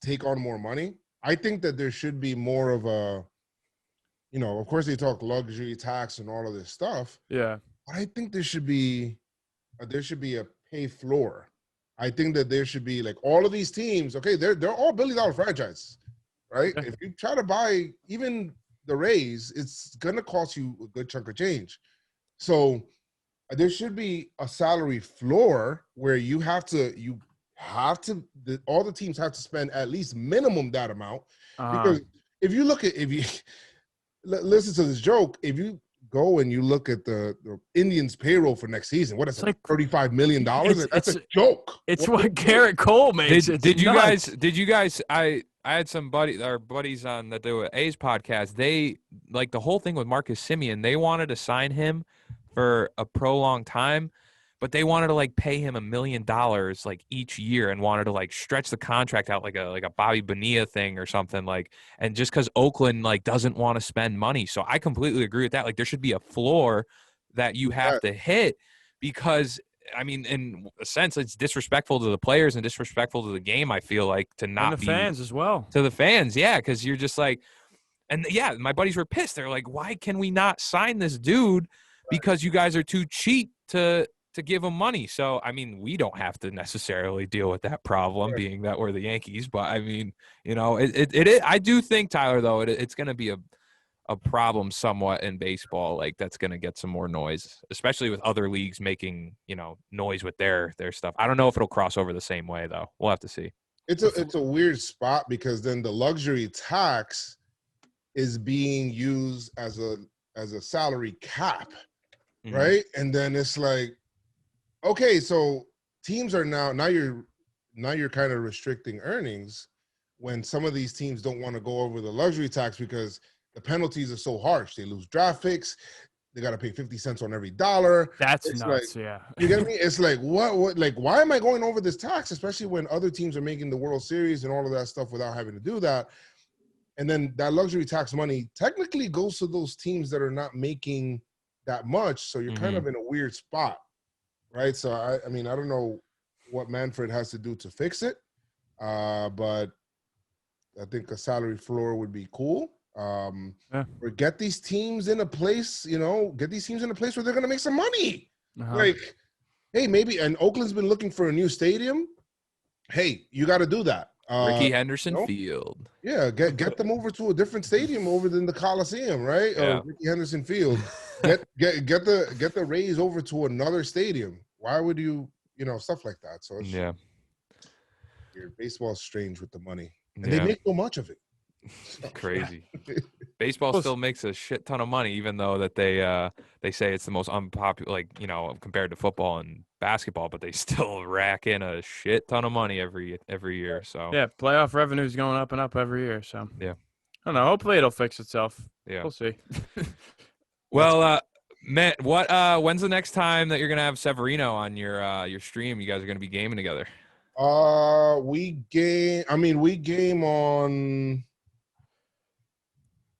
take on more money. I think that there should be more of a, of course they talk luxury tax and all of this stuff. Yeah. But I think there should be a pay floor. I think that there should be like all of these teams. Okay, they're all billion-dollar franchises, right? If you try to buy even the Rays, it's gonna cost you a good chunk of change. So there should be a salary floor where all the teams have to spend at least minimum that amount. Because if you listen to this joke, if you go and you look at the Indians payroll for next season, what is it, like $35 million? That's a joke. It's what Garrett Cole makes. Did you guys I had some buddies on that do an A's podcast. They like the whole thing with Marcus Semien. They wanted to sign him for a prolonged time, but they wanted to like pay him $1 million like each year and wanted to like stretch the contract out like a Bobby Bonilla thing or something like. And just because Oakland like doesn't want to spend money, so I completely agree with that. Like there should be a floor that you have to hit because. I mean, in a sense, it's disrespectful to the players and disrespectful to the game, I feel like, to not and the fans as well. To the fans, yeah, because you're just like – and, yeah, my buddies were pissed. They're like, why can we not sign this dude because you guys are too cheap to give him money? So, I mean, we don't have to necessarily deal with that problem being that we're the Yankees. But, I mean, I do think, Tyler, though, it's going to be a problem somewhat in baseball, like that's going to get some more noise, especially with other leagues making, noise with their stuff. I don't know if it'll cross over the same way though. We'll have to see. It's a weird spot because then the luxury tax is being used as a salary cap, right? And then it's like, okay, so teams are now you're kind of restricting earnings when some of these teams don't want to go over the luxury tax because the penalties are so harsh. They lose draft picks. They got to pay 50 cents on every dollar. That's nuts, like, You get me? It's like, what, like, why am I going over this tax, especially when other teams are making the World Series and all of that stuff without having to do that? And then that luxury tax money technically goes to those teams that are not making that much. So you're kind of in a weird spot, right? So, I mean, I don't know what Manfred has to do to fix it, but I think a salary floor would be cool. Or get these teams in a place, where they're going to make some money. Like, hey, maybe, and Oakland's been looking for a new stadium. Hey, you got to do that. Ricky Henderson Field. Yeah, get them over to a different stadium over than the Coliseum, right? Yeah. Ricky Henderson Field. Get the Rays over to another stadium. Why would you, stuff like that? So it's weird. Baseball's strange with the money, and they make so much of it. Crazy. Baseball still makes a shit ton of money, even though that they say it's the most unpopular, like, compared to football and basketball, but they still rack in a shit ton of money every year. So yeah, playoff revenue is going up and up every year. So yeah, I don't know. Hopefully it'll fix itself. Yeah, we'll see. Well, Matt, when's the next time that you're gonna have Severino on your stream? You guys are gonna be gaming together. We game on.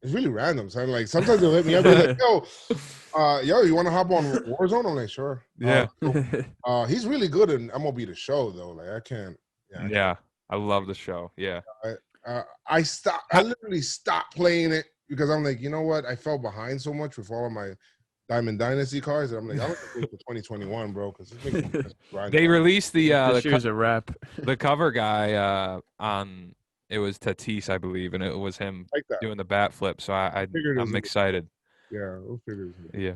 It's really random. So like sometimes they'll hit me up and like, yo, you want to hop on Warzone? I'm like, sure. Yeah. He's really good in MLB The Show though. Like I can't. Yeah, I love the show. Yeah. I literally stopped playing it because I'm like, you know what? I fell behind so much with all of my Diamond Dynasty cards. And I'm like, I'm gonna wait for 2021, bro, because they released the a wrap. The cover guy on. It was Tatis, I believe, and it was him doing the bat flip. So I'm excited. Yeah, we'll figure it out. Yeah.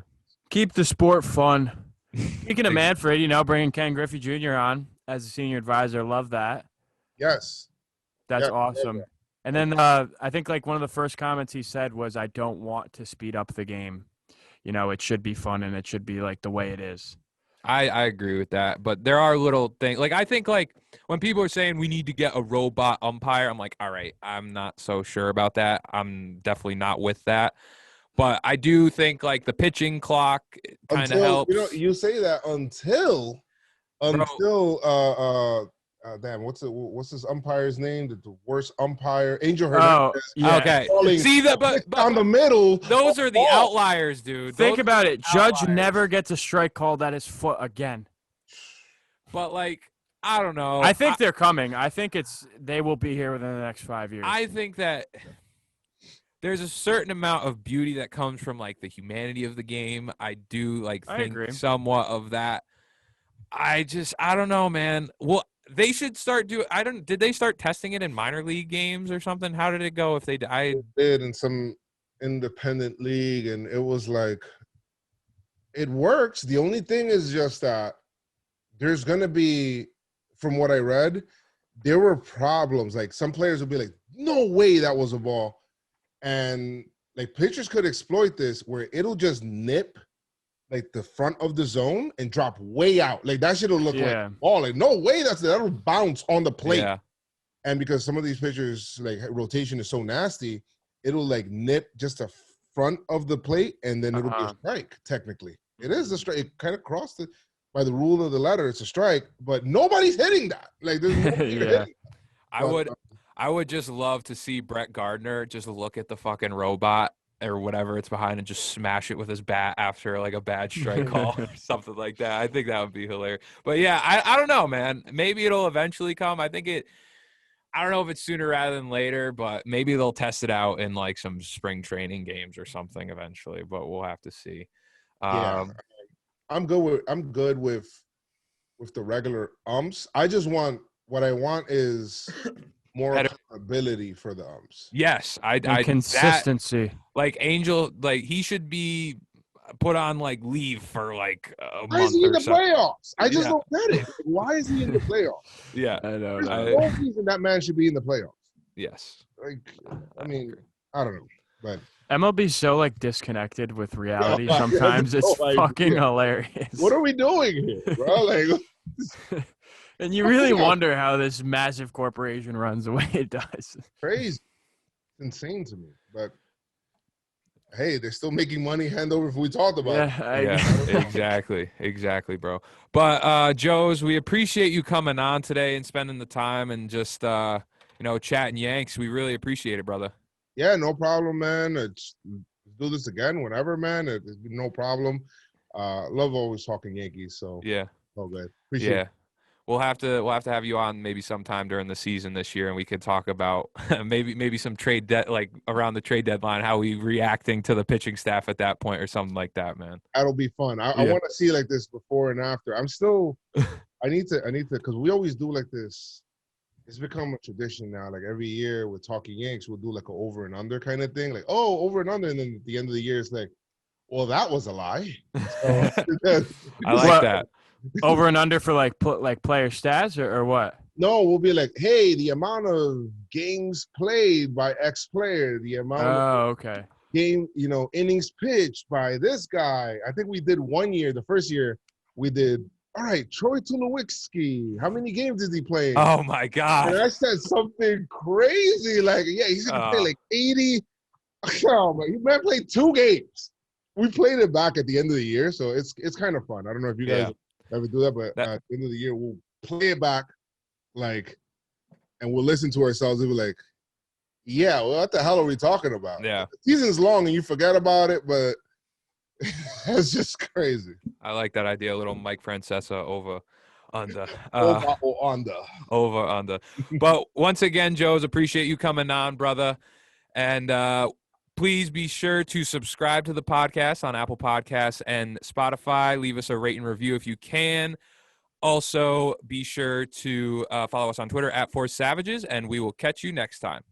Keep the sport fun. Speaking of Manfred, bringing Ken Griffey Jr. on as a senior advisor. Love that. Yes. That's awesome. Yeah. And then I think like one of the first comments he said was, I don't want to speed up the game. It should be fun and it should be like the way it is. I agree with that, but there are little things like I think like when people are saying we need to get a robot umpire, I'm like, all right, I'm not so sure about that. I'm definitely not with that, but I do think like the pitching clock kind of helps. You say that until damn, what's this umpire's name? The worst umpire, Angel Hernandez. Oh, yeah. Okay. See that, but down the middle. Those are the outliers, dude. Think about it. Judge never gets a strike called at his foot again. But like, I don't know. I think they're coming. I think they will be here within the next 5 years. I think that there's a certain amount of beauty that comes from like the humanity of the game. I do like think somewhat of that. I don't know, man. Well, they should start did they start testing it in minor league games or something? How did it go if they did in some independent league, and it was like it works. The only thing is just that there's going to be, from what I read, there were problems. Like some players would be like, no way that was a ball. And like pitchers could exploit this where it'll just nip like the front of the zone and drop way out. Like that shit will look like a ball. Like no way that'll bounce on the plate. Yeah. And because some of these pitchers, like rotation is so nasty, it'll like nip just the front of the plate and then it'll be a strike, technically. It is a strike. It kind of crossed it by the rule of the letter. It's a strike, but nobody's hitting that. Like there's nobody hitting that. I would just love to see Brett Gardner just look at the fucking robot or whatever it's behind and just smash it with his bat after like a bad strike call or something like that. I think that would be hilarious. But yeah, I don't know, man. Maybe it'll eventually come. I don't know if it's sooner rather than later, but maybe they'll test it out in like some spring training games or something eventually, but we'll have to see. I'm good with the regular umps. What I want is more accountability for the umps. Yes, consistency. Like Angel, like he should be put on like leave for like a month. Why is he in the playoffs? I just don't get it. Why is he in the playoffs? Yeah, I know. There's no reason that man should be in the playoffs. Yes. Like, I mean, I don't know, but MLB's so like disconnected with reality. Sometimes it's fucking hilarious. What are we doing here, bro? Like. And you really wonder how this massive corporation runs the way it does. Crazy. Insane to me. But, hey, they're still making money hand over if we talked about it. Exactly, bro. But, Joez, we appreciate you coming on today and spending the time and just, chatting Yanks. We really appreciate it, brother. Yeah, no problem, man. Let's do this again whenever, man. It's no problem. Love always talking Yankees, so. Yeah. Oh, good. Appreciate it. We'll have to have you on maybe sometime during the season this year, and we could talk about maybe some trade like around the trade deadline, how we reacting to the pitching staff at that point or something like that, man. That'll be fun. I want to see like this before and after. I'm still I need to because we always do like this. It's become a tradition now. Like every year with Talking Yanks, we'll do like an over and under kind of thing. Like, over and under, and then at the end of the year, it's like, well, that was a lie. So, I like that. Over and under for like player stats or what? No, we'll be like, hey, the amount of games played by X player, the amount of game, innings pitched by this guy. I think we did one year, the first year, we did, all right, Troy Tulowitzki, how many games did he play? Oh, my God. And I said something crazy, like, yeah, he's going to play like 80. Oh, man, he might play 2 games. We played it back at the end of the year, so it's kind of fun. I don't know if you guys ever do that, but at the end of the year, we'll play it back, and we'll listen to ourselves and be like, yeah, well, what the hell are we talking about? Yeah. The season's long and you forget about it, but it's just crazy. I like that idea, a little Mike Francesa over under. Over under. But once again, Joez, appreciate you coming on, brother. And please be sure to subscribe to the podcast on Apple Podcasts and Spotify. Leave us a rate and review if you can. Also, be sure to follow us on Twitter @ForceSavages, and we will catch you next time.